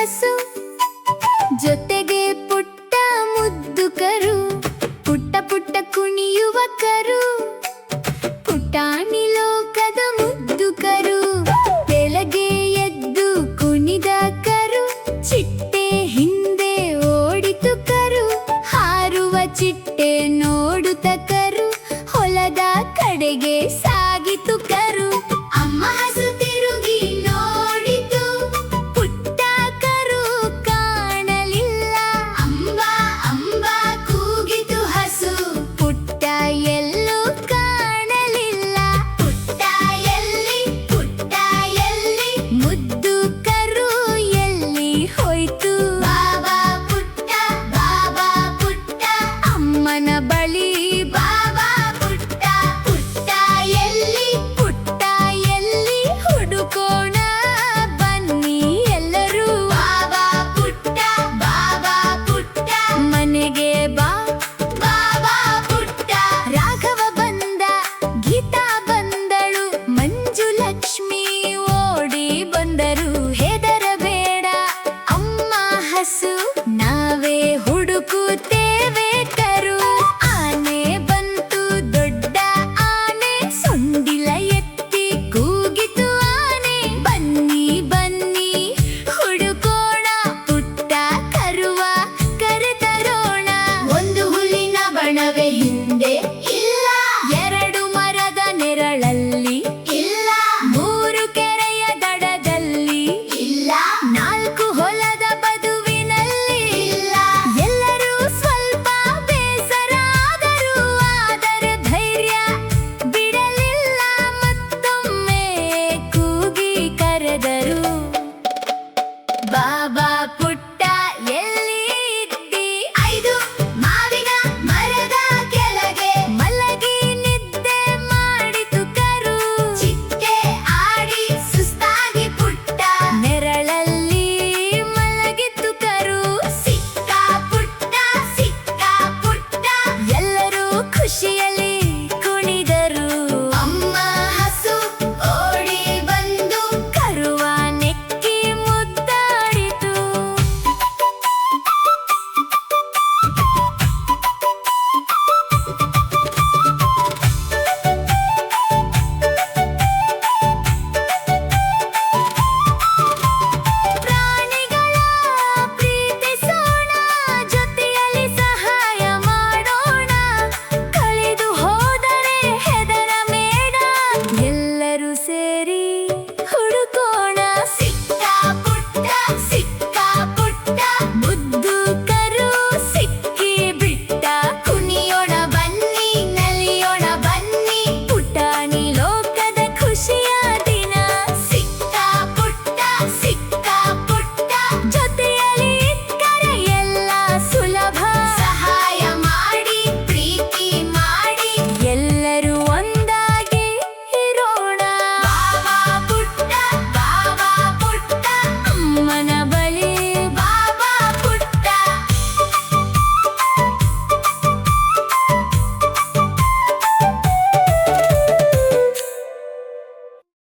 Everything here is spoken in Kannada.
ಹಸು, ಜೊತೆಗೆ ಪುಟ್ಟ ಮುದ್ದು ಕರು, ಪುಟ್ಟ ಪುಟ್ಟ ಕುಣಿಯುವ ಕರು, ಪುಟಾಣಿ ಲೋಕದ ಮುದ್ದು ಕರು, ಬೆಳಗ್ಗೆ ಎದ್ದು ಕುಣಿದ ಕರು, ಚಿಟ್ಟೆ ಹಿಂದೆ ಓಡಿತು ಕರು, ಹಾರುವ ಚಿಟ್ಟೆ ನೋಡುತ್ತ ಕರು, ಹೊಲದ ಕಡೆಗೆ ಸಾಗಿತು ಕರು. ಅಮ್ಮ ಹಸು ತಿರುಗಿ ನೋಡಿತು, ಪುಟ್ಟ ಕರು ಕಾಣಲಿಲ್ಲ. ಅಂಬ ಅಂಬ ಕೂಗಿತು ಹಸು, ಪುಟ್ಟ ಎಲ್ಲೂ ಕಾಣಲಿಲ್ಲ. ಪುಟ್ಟ ಎಲ್ಲಿ, ಪುಟ್ಟ ಎಲ್ಲಿ, ಮುದ್ದು ಕರು ಎಲ್ಲಿ ಹೋಯ್ತು? ಬಾಬಾ ಪುಟ್ಟ, ಬಾಬಾ ಪುಟ್ಟ, ಅಮ್ಮನ ಬಳಿ ಬಾಬಾ ಪುಟ್ಟ. ಪುಟ್ಟ ಎಲ್ಲಿ, ಪುಟ್ಟ ಎಲ್ಲಿ, ಹುಡುಕೋಣ ಬನ್ನಿ ಎಲ್ಲರೂ. ಬಾಬಾ ಪುಟ್ಟ, ಬಾಬಾ ಪುಟ್ಟ, ಮನೆಗೆ ಬಾ ಬಾಬಾ ಪುಟ್ಟ. ರಾಘವ ಬಂದ, ಗೀತಾ ಬಂದಳು, ಮಂಜು ಲಕ್ಷ್ಮಿ ಓಡಿ ಬಂದರು. ಹೆದರಬೇಡ ಅಮ್ಮ ಹಸು, ನಾವೇ ಹುಡುಕುತ್ತೇವೆ ಕರು. ಆನೆ ಬಂತು, ದೊಡ್ಡ ಆನೆ, ಸೊಂಡಿಲ ಎತ್ತಿ ಕೂಗಿತು ಆನೆ. ಬನ್ನಿ ಬನ್ನಿ ಹುಡುಕೋಣ, ಪುಟ್ಟ ಕರುವ ಕರೆತರೋಣ. ಒಂದು ಹುಲ್ಲಿನ ಬಣವೆ ಹಿಂದೆ ಇಲ್ಲ, ಎರಡು ಮರದ ನೆರಳಲ್ಲ